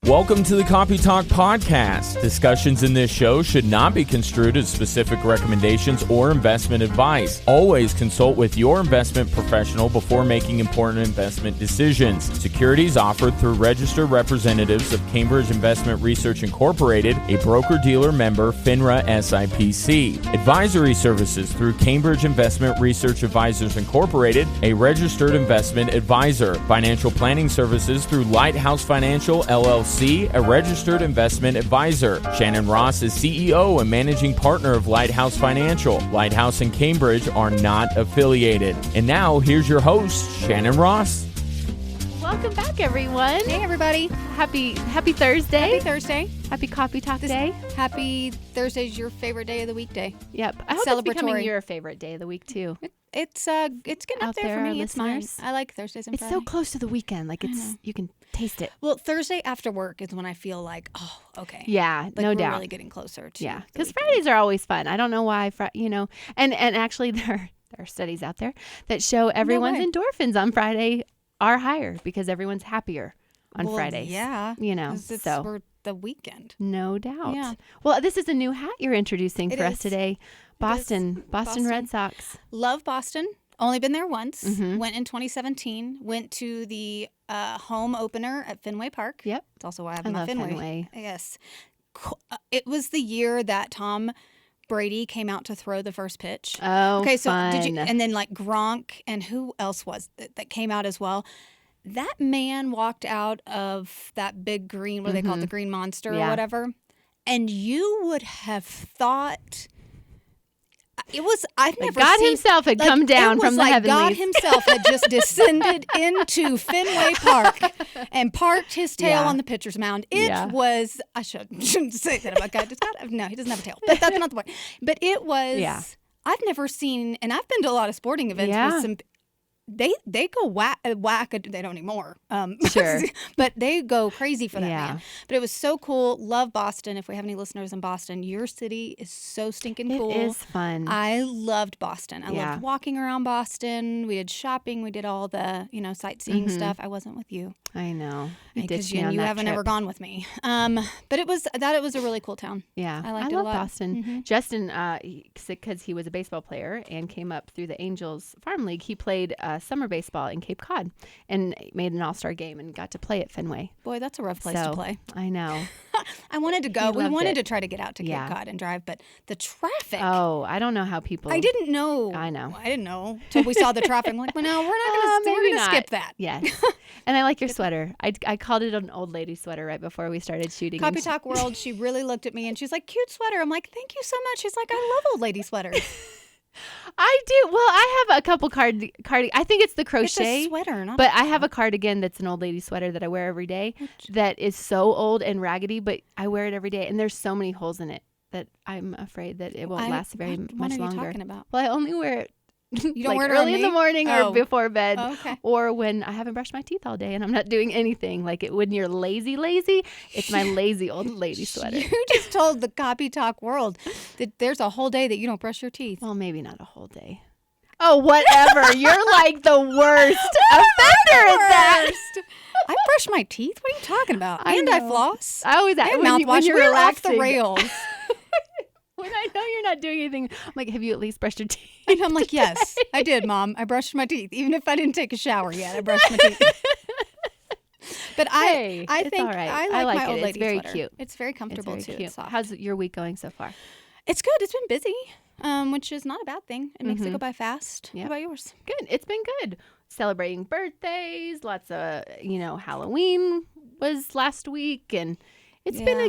Welcome to the Copy Talk Podcast. Discussions in this show should not be construed as specific recommendations or investment advice. Always consult with your investment professional before making important investment decisions. Securities offered through registered representatives of Cambridge Investment Research Incorporated, a broker-dealer member, FINRA SIPC. Advisory services through Cambridge Investment Research Advisors Incorporated, a registered investment advisor. Financial planning services through Lighthouse Financial, LLC, a registered investment advisor. Shannon Ross is CEO and managing partner of Lighthouse Financial. Lighthouse and Cambridge are not affiliated. And now, here's your host, Shannon Ross. Welcome back, everyone. Hey, everybody. Happy Thursday. Happy Thursday. Happy Copy Talk Day. Happy Thursday's your favorite day of the weekday. Yep. I hope it's becoming your favorite day of the week, too. It's getting up there for me. It's nice. I like Thursdays and Fridays. It's so close to the weekend. Like, you can taste it. Well, Thursday after work is when I feel like, oh, okay. Yeah, like no doubt. We're really getting closer to Yeah, because Fridays are always fun. I don't know why, and actually there are studies out there that show everyone's endorphins on Friday are higher because everyone's happier on Fridays. Yeah. We're the weekend. No doubt. Yeah. Well, this is a new hat you're introducing for us today. Boston Red Sox. Love Boston. Only been there once. Mm-hmm. Went in 2017. Went to the home opener at Fenway Park. Yep. It's also why I have I my love Fenway. Yes. It was the year that Tom Brady came out to throw the first pitch. Oh, okay. So fun. and then like Gronk and who else was that came out as well? That man walked out of that big green, what do they call it, the green monster or whatever, and you would have thought it was. I've never God seen, himself had come down from the heavenlies. God himself had just descended into Fenway Park and parked his tail on the pitcher's mound. It was. I shouldn't say that about God. No, he doesn't have a tail. But that's not the point. But it was. Yeah. I've never seen, and I've been to a lot of sporting events with some. They go whack. They don't anymore. Sure, but they go crazy for that man. But it was so cool. Love Boston. If we have any listeners in Boston, your city is so stinking cool. It is fun. I loved Boston. I loved walking around Boston. We did shopping. We did all the sightseeing stuff. I wasn't with you. I know. Because you haven't ever gone with me. But it was a really cool town. Yeah, I liked it love a lot. Boston. Mm-hmm. Justin, because he was a baseball player and came up through the Angels Farm League, he played summer baseball in Cape Cod and made an all-star game and got to play at Fenway. Boy, that's a rough place to play. I know. I wanted to go. We wanted to try to get out to Cape Cod and drive, but the traffic. Oh, I don't know how people. I didn't know. I know. I didn't know till we saw the traffic. I'm like, well, no, we're not going to skip that. Yes. And I like your sweater. I called it an old lady sweater right before we started shooting. Copy Talk World, she really looked at me and she's like, cute sweater. I'm like, thank you so much. She's like, I love old lady sweaters. I do. Well, I have a couple cardigan. I think it's the crochet. It's a sweater, not but I have a cardigan that's an old lady sweater that I wear every day that is so old and raggedy, but I wear it every day. And there's so many holes in it that I'm afraid that it won't last very much longer. What are you talking about? Well, I only wear it. You don't wear it early in the morning or before bed, okay. Or when I haven't brushed my teeth all day and I'm not doing anything. Like when you're lazy, it's my lazy old lady sweater. You just told the Copy Talk World that there's a whole day that you don't brush your teeth. Well, maybe not a whole day. Oh, whatever. You're like the worst offender at that. I brush my teeth. What are you talking about? I floss. I always and mouthwash. We're off the rails. When I know you're not doing anything, I'm like, have you at least brushed your teeth? And I'm like, yes, I did, Mom. I brushed my teeth. Even if I didn't take a shower yet, I brushed my teeth. But I think all right. I like my old lady very sweater. Cute. It's very comfortable it's too. Cute. It's soft. How's your week going so far? It's good. It's been busy, which is not a bad thing. It makes it go by fast. Yep. How about yours? Good. It's been good. Celebrating birthdays. Lots of Halloween was last week, and it's been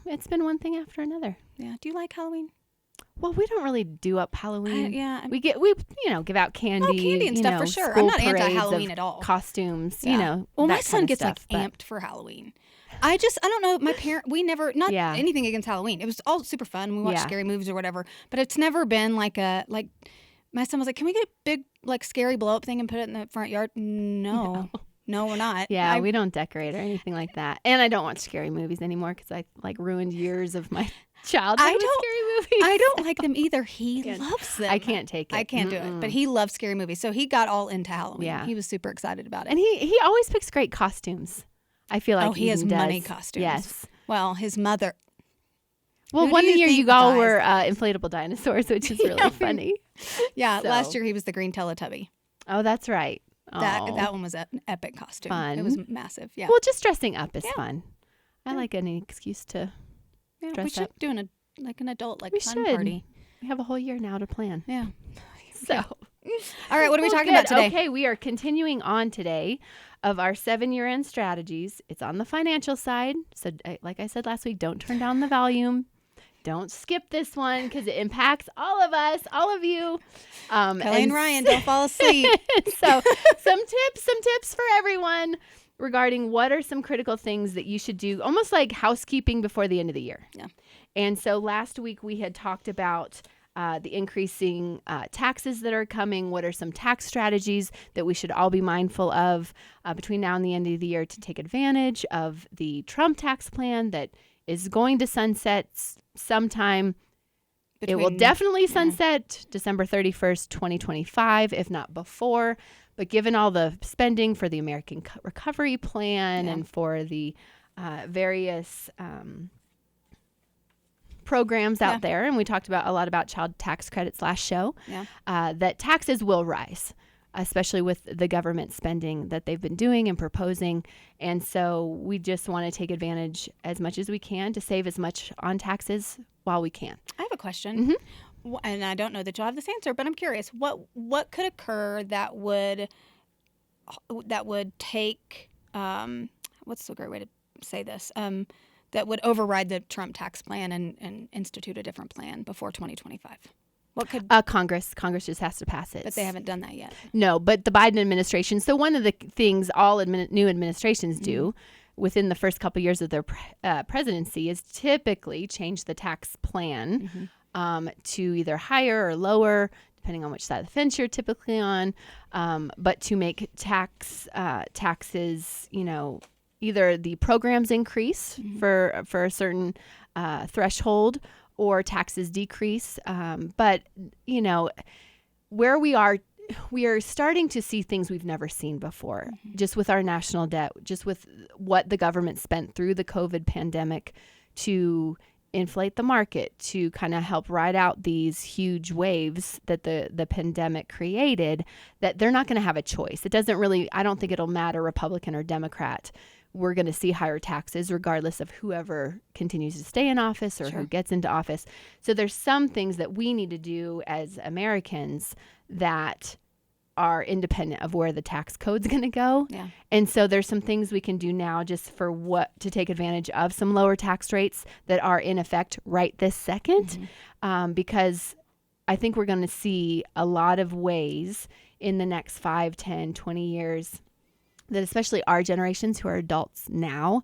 it's been one thing after another. Yeah. Do you like Halloween? Well, we don't really do up Halloween. We give out candy. Oh, candy and stuff for sure. I'm not anti-Halloween at all. Costumes, Well, my son gets amped for Halloween. I don't know. My we never, not anything against Halloween. It was all super fun. We watched scary movies or whatever, but it's never been my son was like, can we get a big scary blow up thing and put it in the front yard? No, we're not. Yeah, we don't decorate or anything like that. And I don't watch scary movies anymore because I ruined years of my childhood with scary movies. I don't like them either. He loves them. I can't take it. I can't do it. But he loves scary movies. So he got all into Halloween. Yeah. He was super excited about it. And he always picks great costumes. I feel like he has Eden money does. costumes. Yes. Well, his mother. Well, one year you all were inflatable dinosaurs, which is really funny. Yeah, last year he was the green Teletubby. Oh, that's right. That one was an epic costume. Fun. It was massive. Yeah. Well, just dressing up is fun. I like any excuse to dress up. We should do an adult fun should. party. We have a whole year now to plan. Yeah. So, all right, what are we talking about today? Okay, we are continuing on today of our 7-year-end strategies. It's on the financial side. So, like I said last week, don't turn down the volume. Don't skip this one because it impacts all of us, all of you. Kelly and Ryan, don't fall asleep. So some tips for everyone regarding what are some critical things that you should do, almost like housekeeping before the end of the year. Yeah. And so last week we had talked about the increasing taxes that are coming. What are some tax strategies that we should all be mindful of between now and the end of the year to take advantage of the Trump tax plan that is going to sunset sometime. It will definitely sunset December 31st, 2025, if not before. But given all the spending for the American Recovery Plan and for the various programs out there, and we talked about a lot about child tax credits last show, that taxes will rise, especially with the government spending that they've been doing and proposing. And so we just want to take advantage as much as we can to save as much on taxes while we can. I have a question, and I don't know that you'll have this answer, but I'm curious. What could occur that would take what's the great way to say this? That would override the Trump tax plan and institute a different plan before 2025? What could Congress just has to pass it. But they haven't done that yet. No, but the Biden administration. So one of the things all new administrations do within the first couple of years of their presidency is typically change the tax plan to either higher or lower, depending on which side of the fence you're typically on, but to make taxes, either the programs increase for a certain threshold, or taxes decrease. But, where we are starting to see things we've never seen before, just with our national debt, just with what the government spent through the COVID pandemic to inflate the market, to kind of help ride out these huge waves that the pandemic created, that they're not going to have a choice. It doesn't really, I don't think it'll matter Republican or Democrat. We're going to see higher taxes regardless of whoever continues to stay in office or who gets into office. So there's some things that we need to do as Americans that are independent of where the tax code's going to go. Yeah. And so there's some things we can do now just to take advantage of some lower tax rates that are in effect right this second, because I think we're going to see a lot of ways in the next 5, 10, 20 years that especially our generations who are adults now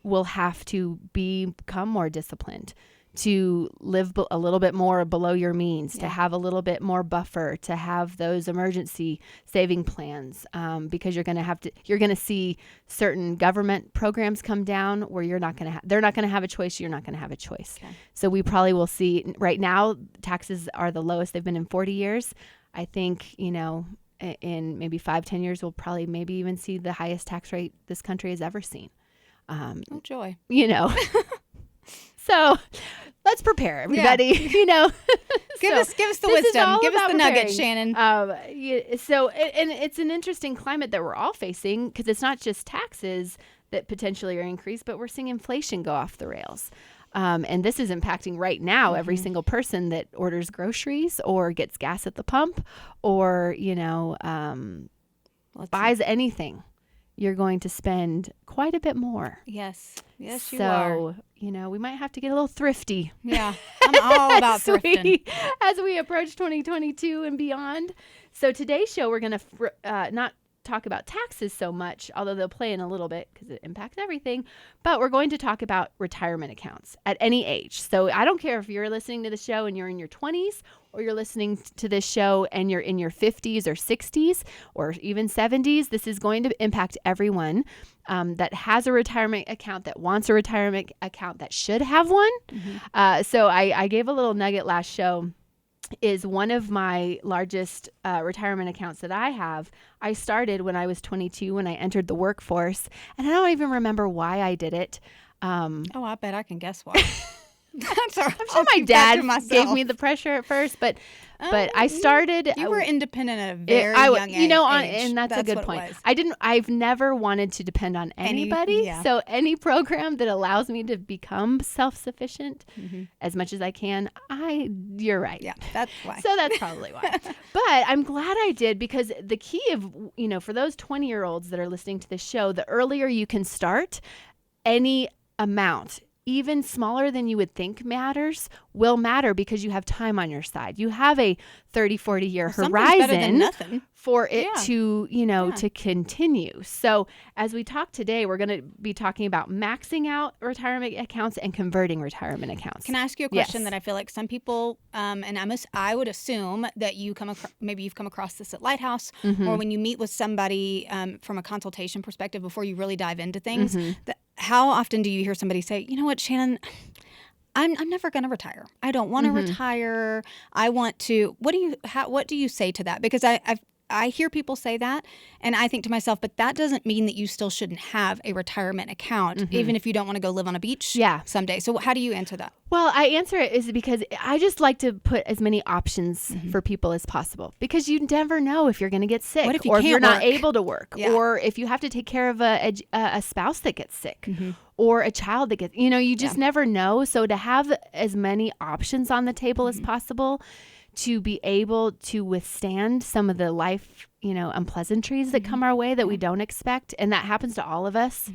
will have to become more disciplined, to live a little bit more below your means, to have a little bit more buffer, to have those emergency saving plans, because you're going to see certain government programs come down where they're not going to have a choice. You're not going to have a choice. Okay. So we probably will see right now taxes are the lowest they've been in 40 years. I think, in maybe 5-10 years, we'll probably maybe even see the highest tax rate this country has ever seen. Oh, joy. So let's prepare, everybody. Give us the wisdom. Give us the nuggets, Shannon. So it's an interesting climate that we're all facing, because it's not just taxes that potentially are increased, but we're seeing inflation go off the rails. And this is impacting right now every single person that orders groceries or gets gas at the pump or, buys anything. You're going to spend quite a bit more. Yes, you are. So, we might have to get a little thrifty. Yeah, I'm all about thrifting. As we approach 2022 and beyond. So today's show, we're going to not talk about taxes so much, although they'll play in a little bit because it impacts everything, but we're going to talk about retirement accounts at any age. So I don't care if you're listening to the show and you're in your 20s, or you're listening to this show and you're in your 50s or 60s or even 70s. This is going to impact everyone that has a retirement account, that wants a retirement account, that should have one. So I gave a little nugget last show is one of my largest retirement accounts that I have. I started when I was 22 when I entered the workforce, and I don't even remember why I did it. I bet I can guess why. I'm sure my dad gave me the pressure at first, but I started. You were independent at a very young age. And that's a good point. I've never wanted to depend on anybody. So any program that allows me to become self-sufficient as much as I can, you're right. Yeah, that's why. So that's probably why. But I'm glad I did, because the key of, for those 20-year-olds that are listening to this show, the earlier you can start, any amount, even smaller than you would think will matter, because you have time on your side. You have a 30, 40 year horizon for it to, to continue. So as we talk today, we're going to be talking about maxing out retirement accounts and converting retirement accounts. Can I ask you a question that I feel like some people, and I would assume that maybe you've come across this at Lighthouse, or when you meet with somebody from a consultation perspective before you really dive into things, how often do you hear somebody say, you know what, Shannon, I'm never going to retire. I don't want to retire. I want to. What do you say to that? Because I hear people say that, and I think to myself, but that doesn't mean that you still shouldn't have a retirement account, even if you don't want to go live on a beach someday. So how do you answer that? Well, I answer it is because I just like to put as many options for people as possible, because you never know if you're going to get sick, if you're not able to work, or if you have to take care of a spouse that gets sick, or a child that gets, you just never know. So to have as many options on the table as possible, to be able to withstand some of the life, unpleasantries that come our way that we don't expect. And that happens to all of us.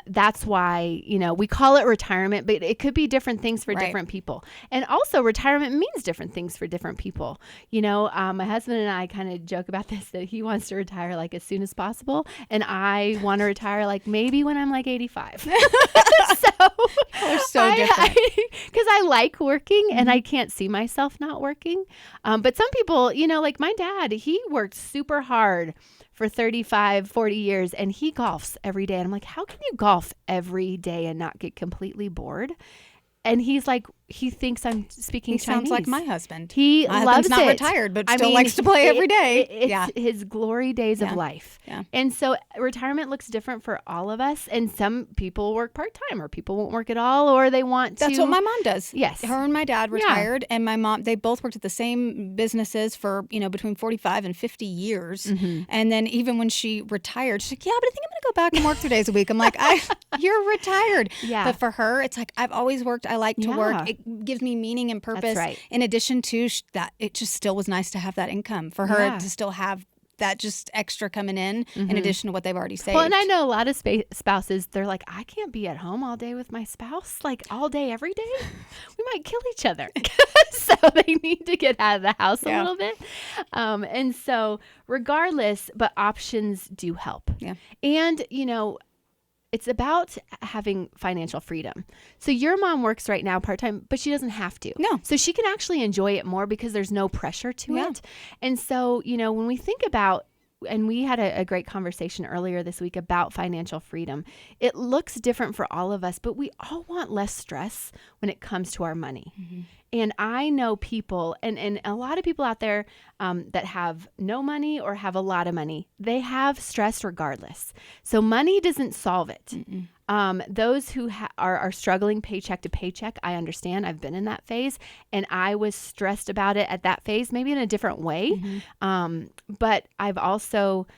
That's why, we call it retirement, but it could be different things for different people. And also retirement means different things for different people. My husband and I kind of joke about this, that he wants to retire like as soon as possible. And I want to retire like maybe when I'm like 85. We're so different. Because I like working and I can't see myself not working. But some people, like my dad, he worked super hard for 35, 40 years, and he golfs every day. And I'm like, how can you golf every day and not get completely bored? And he's like, he thinks I'm speaking Chinese. Sounds like my husband. He my loves not it. Retired, but still likes to play every day. It's his glory days of life. Yeah. And so retirement looks different for all of us. And some people work part-time, or people won't work at all, or they want to. That's what my mom does. Yes. Her and my dad retired, and my mom, they both worked at the same businesses for, between 45 and 50 years. And then even when she retired, she's like, yeah, but I think I'm going to go back and work 3 days a week. I'm like, you're retired. Yeah. But for her, it's like, I've always worked. I like to work. It gives me meaning and purpose. That's right. In addition to that, it just still was nice to have that income for her to still have that just extra coming in addition to what they've already saved. Well, and I know a lot of spouses, they're like, I can't be at home all day with my spouse, like all day, every day. We might kill each other. So they need to get out of the house a little bit. And so regardless, but options do help. Yeah. And, it's about having financial freedom. So your mom works right now part-time, but she doesn't have to. No. So she can actually enjoy it more because there's no pressure to it. And so, when we think about, and we had a great conversation earlier this week about financial freedom, it looks different for all of us, but we all want less stress when it comes to our money. And I know people, and a lot of people out there that have no money or have a lot of money, they have stress regardless. So money doesn't solve it. Those who are struggling paycheck to paycheck, I understand. I've been in that phase, and I was stressed about it at that phase, maybe in a different way. But I've also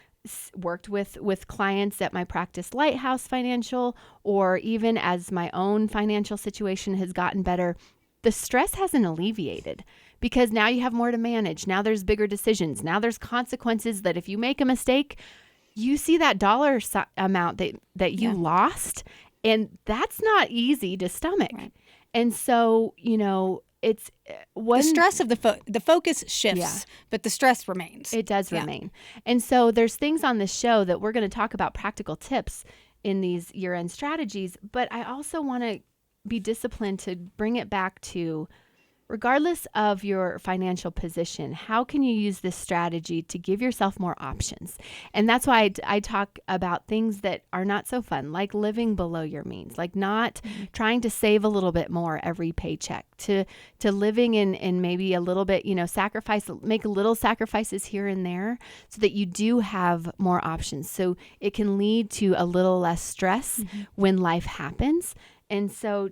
worked with clients at my practice, Lighthouse Financial, or even as my own financial situation has gotten better, the stress hasn't alleviated, because now you have more to manage. Now there's bigger decisions. Now there's consequences that if you make a mistake, you see that dollar amount that you lost, and that's not easy to stomach. Right. And so, it's the stress of the focus shifts, but the stress remains. It does remain. And so there's things on this show that we're going to talk about, practical tips in these year-end strategies, but I also want to be disciplined to bring it back to regardless of your financial position, how can you use this strategy to give yourself more options? And that's why I talk about things that are not so fun, like living below your means, like not trying to save a little bit more every paycheck, to living in maybe a little bit, make little sacrifices here and there so that you do have more options. So it can lead to a little less stress when life happens. And so,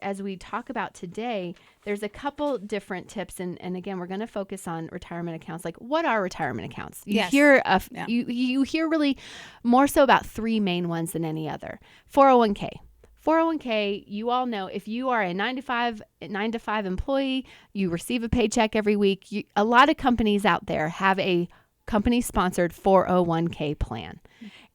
as we talk about today, there's a couple different tips. And again, we're going to focus on retirement accounts. Like, what are retirement accounts? You hear you hear really more so about three main ones than any other. 401k. 401k, you all know, if you are a 9 to 5 employee, you receive a paycheck every week. A lot of companies out there have a company-sponsored 401k plan.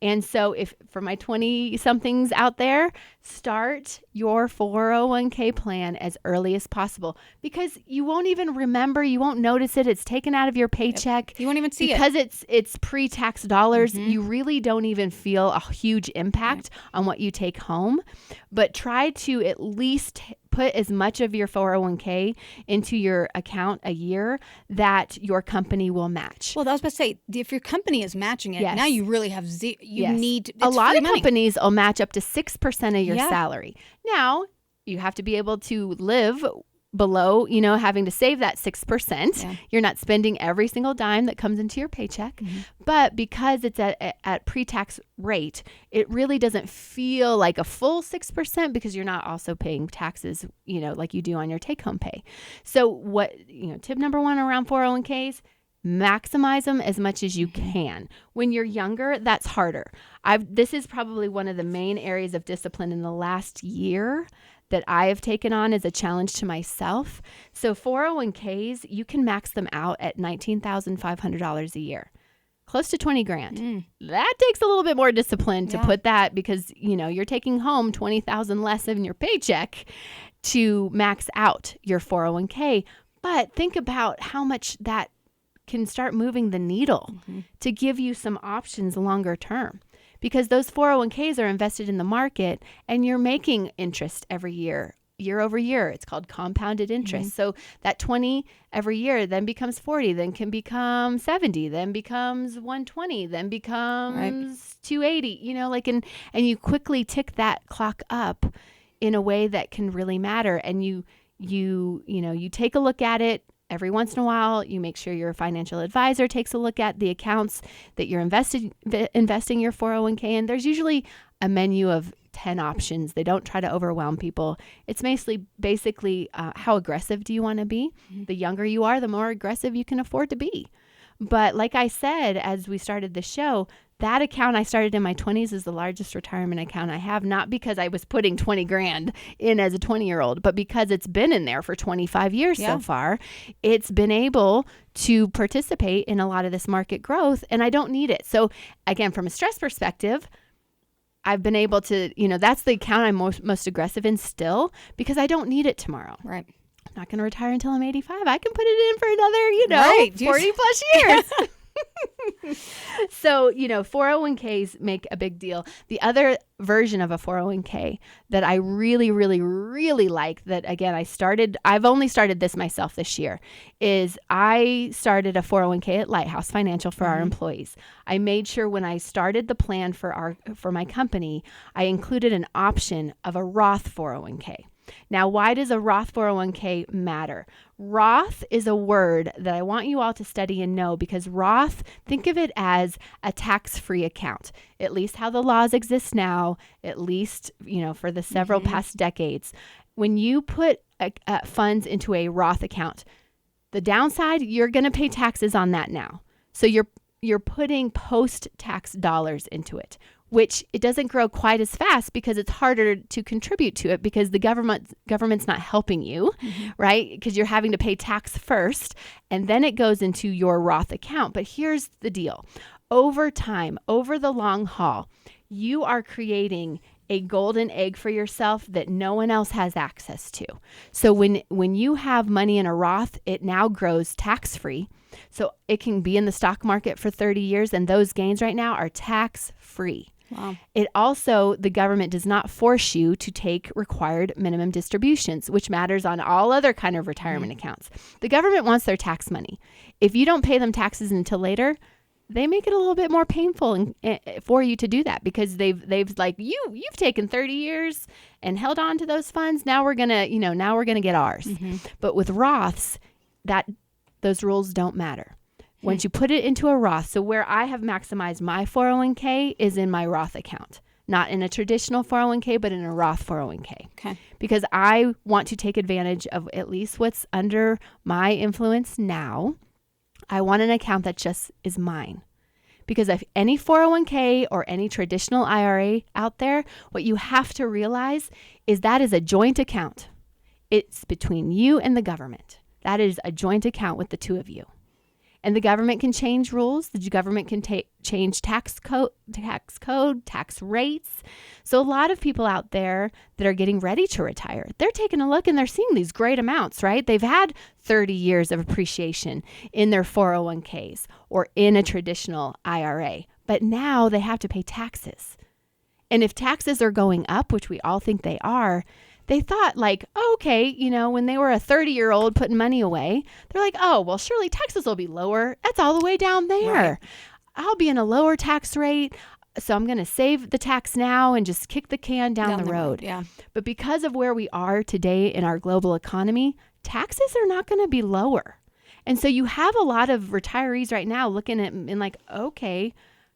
And so if for my 20-somethings out there, start your 401k plan as early as possible, because you won't even remember, you won't notice it. It's taken out of your paycheck. Yep. You won't even see it. Because it's pre-tax dollars. You really don't even feel a huge impact on what you take home. But try to at least put as much of your 401k into your account a year that your company will match. Well, I was about to say, if your company is matching it, now you really have need. A lot of companies will match up to 6% of your salary. Now, you have to be able to live below, having to save that 6%. Yeah. You're not spending every single dime that comes into your paycheck. But because it's at pre-tax rate, it really doesn't feel like a full 6% because you're not also paying taxes, like you do on your take-home pay. So tip number one around 401ks, maximize them as much as you can. When you're younger, that's harder. This is probably one of the main areas of discipline in the last year that I have taken on as a challenge to myself. So 401ks, you can max them out at $19,500 a year. Close to 20 grand. That takes a little bit more discipline to put that, because, you're taking home 20,000 less in your paycheck to max out your 401k. But think about how much that can start moving the needle to give you some options longer term, because those 401ks are invested in the market and you're making interest every year over year. It's called compounded interest. So that 20 every year then becomes 40, then can become 70, then becomes 120, then becomes 280, and you quickly tick that clock up in a way that can really matter. And you take a look at it every once in a while. You make sure your financial advisor takes a look at the accounts that you're investing your 401k in. There's usually a menu of 10 options. They don't try to overwhelm people. It's basically how aggressive do you want to be? The younger you are, the more aggressive you can afford to be. But like I said, as we started the show, that account I started in my 20s is the largest retirement account I have, not because I was putting 20 grand in as a 20-year-old, but because it's been in there for 25 years so far. It's been able to participate in a lot of this market growth, and I don't need it. So again, from a stress perspective, I've been able to, that's the account I'm most aggressive in still, because I don't need it tomorrow. Right. I'm not going to retire until I'm 85. I can put it in for another, 40 plus years. So, 401ks make a big deal. The version of a 401k that I really, really, really like, that again, I've only started this myself this year, is I started a 401k at Lighthouse Financial for our employees. I made sure when I started the plan for my company, I included an option of a Roth 401k. Now, why does a Roth 401k matter? Roth is a word that I want you all to study and know, because Roth, think of it as a tax-free account, at least how the laws exist now, at least, for the several past decades. When you put funds into a Roth account, the downside, you're going to pay taxes on that now. So you're putting post-tax dollars into it, which it doesn't grow quite as fast because it's harder to contribute to it, because the government's not helping you, right? Because you're having to pay tax first, and then it goes into your Roth account. But here's the deal. Over time, over the long haul, you are creating a golden egg for yourself that no one else has access to. So when you have money in a Roth, it now grows tax-free. So it can be in the stock market for 30 years, and those gains right now are tax-free. Wow. It also, the government does not force you to take required minimum distributions, which matters on all other kind of retirement accounts. The government wants their tax money. If you don't pay them taxes until later, they make it a little bit more painful for you to do that, because they've like, you've taken 30 years and held on to those funds. Now we're going to get ours. But with Roths, those rules don't matter. Once you put it into a Roth, so where I have maximized my 401k is in my Roth account, not in a traditional 401k, but in a Roth 401k. Okay. Because I want to take advantage of at least what's under my influence now. I want an account that just is mine. Because if any 401k or any traditional IRA out there, what you have to realize is that is a joint account. It's between you and the government. That is a joint account with the two of you. And the government can change rules. The government can change tax code, tax rates. So a lot of people out there that are getting ready to retire, they're taking a look and they're seeing these great amounts, right? They've had 30 years of appreciation in their 401ks or in a traditional IRA, but now they have to pay taxes. And if taxes are going up, which we all think they are, they thought like, oh, okay, when they were a 30-year-old putting money away, they're like, oh, well, surely taxes will be lower. That's all the way down there. Right. I'll be in a lower tax rate. So I'm going to save the tax now and just kick the can down the road. Yeah. But because of where we are today in our global economy, taxes are not going to be lower. And so you have a lot of retirees right now looking at and like, okay,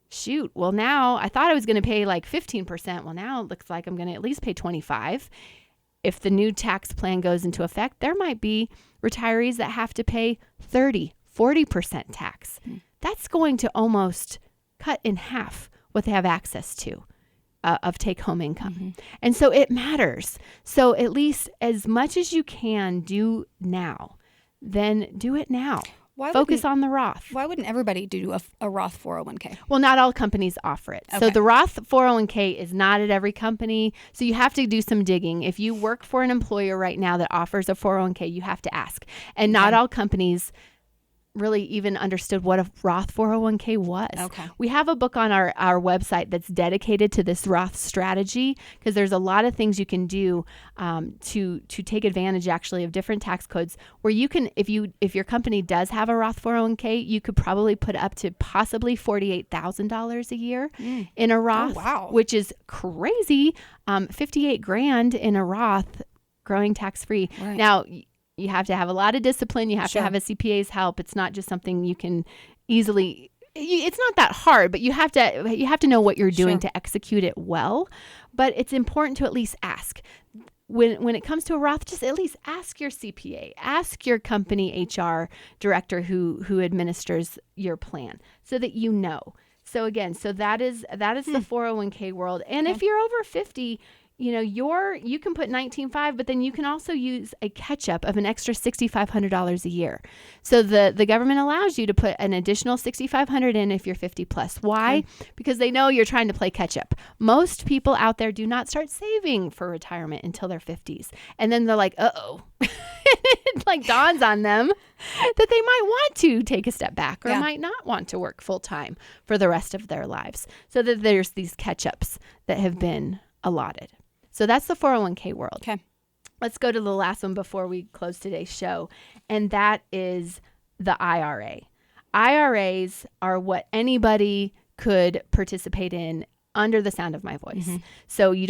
shoot, well, now I thought I was going to pay like 15%. Well, now it looks like I'm going to at least pay 25%. If the new tax plan goes into effect, there might be retirees that have to pay 30, 40% tax. That's going to almost cut in half what they have access to of take-home income. And so it matters. So at least as much as you can do now, then do it now. Focus on the Roth. Why wouldn't everybody do a Roth 401k? Well, not all companies offer it. Okay. So the Roth 401k is not at every company. So you have to do some digging. If you work for an employer right now that offers a 401k, you have to ask. And not all companies really even understood what a Roth 401k was. Okay. We have a book on our website that's dedicated to this Roth strategy, because there's a lot of things you can do to take advantage actually of different tax codes where you can, if your company does have a Roth 401k, you could probably put up to possibly $48,000 a year in a Roth, which is crazy. $58,000 in a Roth, growing tax free. Right. Now, you have to have a lot of discipline. You have to have a CPA's help. It's not just something you can easily. It's not that hard, but you have to know what you're doing to execute it well. But it's important to at least ask. When it comes to a Roth, just at least ask your CPA, ask your company HR director who administers your plan, so that you know. So again, that is the 401k world. And if you're over 50. You can put 19.5, but then you can also use a catch-up of an extra $6,500 a year. So the government allows you to put an additional $6,500 in if you're 50 plus. Why? Okay. Because they know you're trying to play catch-up. Most people out there do not start saving for retirement until their 50s. And then they're like, uh-oh. It like dawns on them that they might want to take a step back or might not want to work full-time for the rest of their lives. So that there's these catch-ups that have been allotted. So that's the 401k world. Okay. Let's go to the last one before we close today's show, and that is the IRA. IRAs are what anybody could participate in under the sound of my voice. So you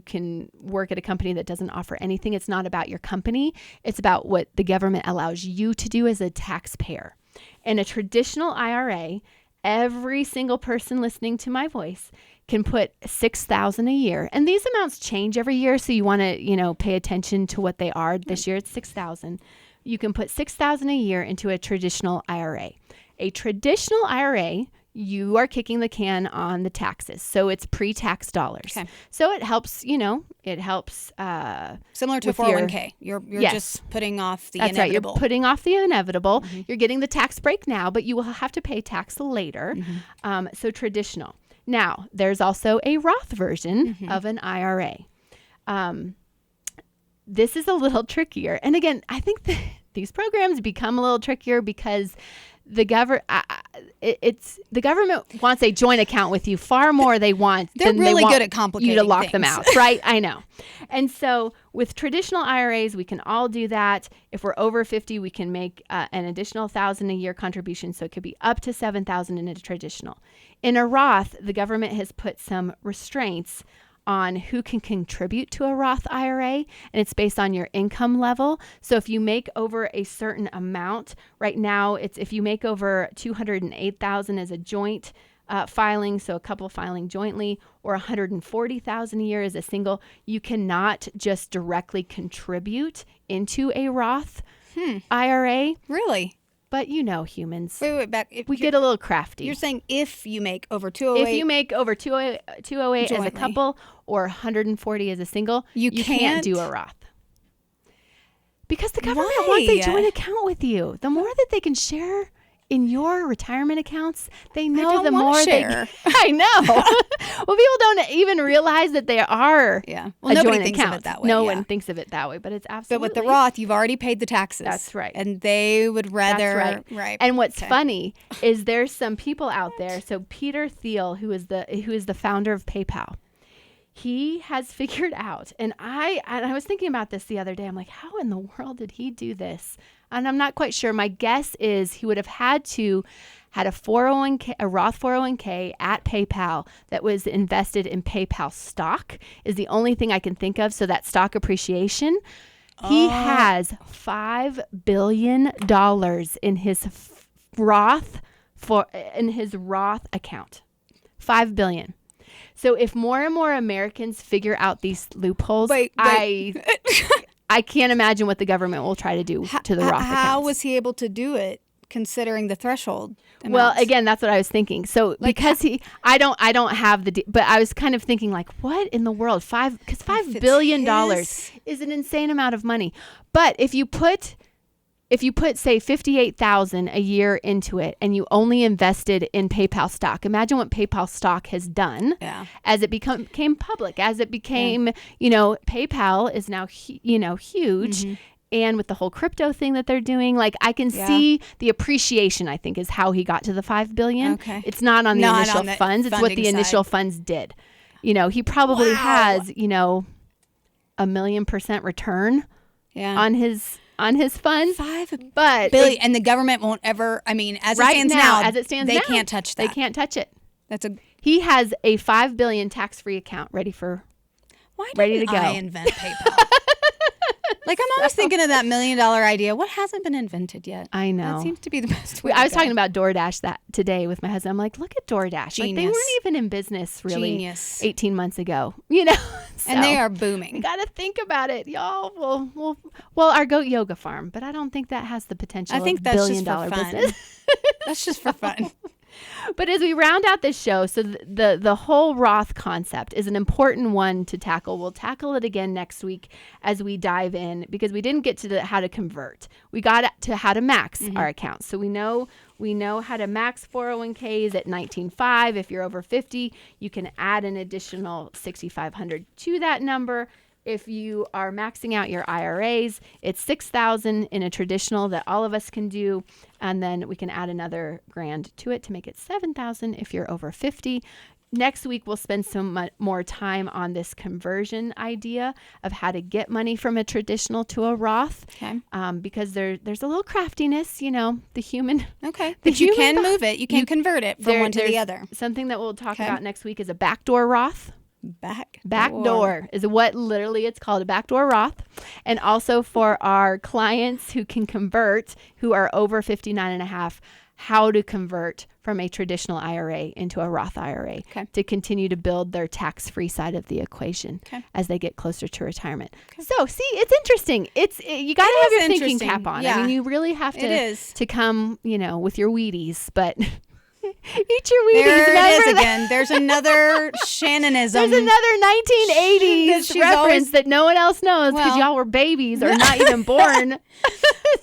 can work at a company that doesn't offer anything. It's not about your company. It's about what the government allows you to do as a taxpayer. In a traditional IRA, every single person listening to my voice can put $6,000 a year. And these amounts change every year, so you want to, pay attention to what they are. This year it's $6,000. You can put $6,000 a year into a traditional IRA. A traditional IRA, you are kicking the can on the taxes. So it's pre-tax dollars. Okay. So it helps, similar to a 401k. You're just putting off the inevitable. That's right. You're putting off the inevitable. You're getting the tax break now, but you will have to pay tax later. So traditional. Now, there's also a Roth version of an IRA. This is a little trickier. And again, I think these programs become a little trickier because the government, it's the government wants a joint account with you far more. They're really good at complicating you to lock things. them out, right? I know. And so with traditional IRAs, we can all do that. If we're over 50, we can make an additional $1,000 a year contribution. So it could be up to $7,000 in a traditional. In a Roth, the government has put some restraints on who can contribute to a Roth IRA, and it's based on your income level. So if you make over a certain amount, right now it's if you make over $208,000 as a joint filing, so a couple filing jointly, or $140,000 a year as a single, you cannot just directly contribute into a Roth IRA. Really? But humans. Wait, back. We get a little crafty. You're saying if you make over 208. If you make over 208 as a couple or 140 as a single, you can't do a Roth. Because the government wants a joint account with you. The more that they can share in your retirement accounts, they know the more share. I know. Well, people don't even realize that they are well, nobody joint thinks account. of it that way. No one thinks of it that way, but it's absolutely. But with the Roth, you've already paid the taxes. That's right. And they would rather. That's right. And what's funny is there's some people out there. So Peter Thiel, who is the founder of PayPal, he has figured out, and I was thinking about this the other day. I'm like, how in the world did he do this? And I'm not quite sure. My guess is he would have had a 401k, a Roth 401k at PayPal that was invested in PayPal stock is the only thing I can think of. So that stock appreciation, he has $5 billion in his Roth account. $5 billion. So if more and more Americans figure out these loopholes, I can't imagine what the government will try to do to the Roth accounts. How was he able to do it, considering the threshold amounts? Well, again, that's what I was thinking. So because I don't have but I was kind of thinking like, what in the world? Because $5 billion is an insane amount of money. But if you put say $58,000 a year into it and you only invested in PayPal stock, imagine what PayPal stock has done as it became public, as it became, PayPal is now, huge. Mm-hmm. And with the whole crypto thing that they're doing, like I can see the appreciation, I think, is how he got to the $5 billion. Okay. It's not on the initial funds. It's what the initial funds did. He probably has, $1 million% return on his funds. $5 billion, and the government won't ever. I mean, as it stands now, they can't touch that. They can't touch it. He has a $5 billion tax-free account ready to go. I invent PayPal? Like I'm always thinking of that $1 million idea. What hasn't been invented yet? I know. That seems to be the best way. I was talking about DoorDash today with my husband. I'm like, look at DoorDash. Like they weren't even in business really 18 months ago. So, and they are booming. You got to think about it, y'all. Well, our goat yoga farm, but I don't think that has the potential. I think of that's $1 billion just for fun. business. That's just for fun. But as we round out this show, so the whole Roth concept is an important one to tackle. We'll tackle it again next week as we dive in, because we didn't get to how to convert. We got to how to max our accounts. So we know how to max 401ks at 19.5. If you're over 50, you can add an additional $6,500 to that number. If you are maxing out your IRAs, it's $6,000 in a traditional that all of us can do, and then we can add another $1,000 to it to make it $7,000 if you're over 50. Next week, we'll spend some more time on this conversion idea of how to get money from a traditional to a Roth. Okay. Because there's a little craftiness, the human. Okay. But you can move it. You can convert it from one to the other. Something that we'll talk about next week is a backdoor Roth. Backdoor is what literally it's called, a backdoor Roth. And also for our clients who can convert, who are over 59.5, how to convert from a traditional IRA into a Roth IRA to continue to build their tax-free side of the equation as they get closer to returement. So, see, it's interesting. You got to have your thinking cap on. Yeah. I mean, you really have to come, with your Wheaties, but eat your Wheaties. There it is again. There's another Shannonism. There's another 1980s reference that no one else knows because y'all were babies or not even born.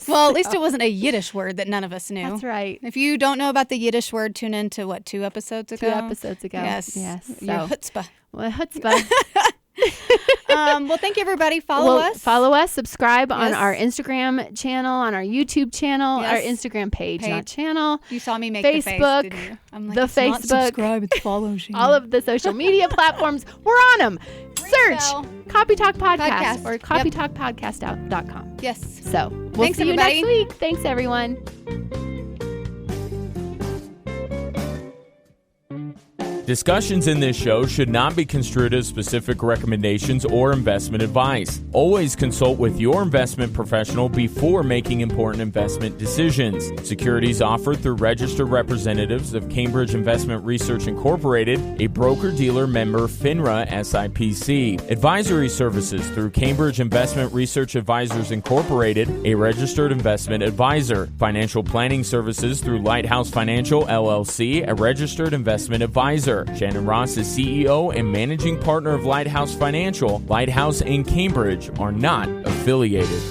Well, at least it wasn't a Yiddish word that none of us knew. That's right. If you don't know about the Yiddish word, tune in to 2 episodes ago? 2 episodes ago. Yes. So. Your chutzpah. Well, chutzpah. Well, thank you, everybody. Follow us. Subscribe on our Instagram channel, on our YouTube channel, our Instagram page, not channel. You saw me make Facebook, the face, didn't you? I'm like, the it's Facebook, not subscribe, it's follow. all of the social media platforms. We're on them. Search Copy Talk Podcast or copytalkpodcast.com. Yes. So we'll see you next week. Thanks, everyone. Discussions in this show should not be construed as specific recommendations or investment advice. Always consult with your investment professional before making important investment decisions. Securities offered through registered representatives of Cambridge Investment Research Incorporated, a broker-dealer member FINRA SIPC. Advisory services through Cambridge Investment Research Advisors Incorporated, a registered investment advisor. Financial planning services through Lighthouse Financial LLC, a registered investment advisor. Shannon Ross is CEO and managing partner of Lighthouse Financial. Lighthouse and Cambridge are not affiliated.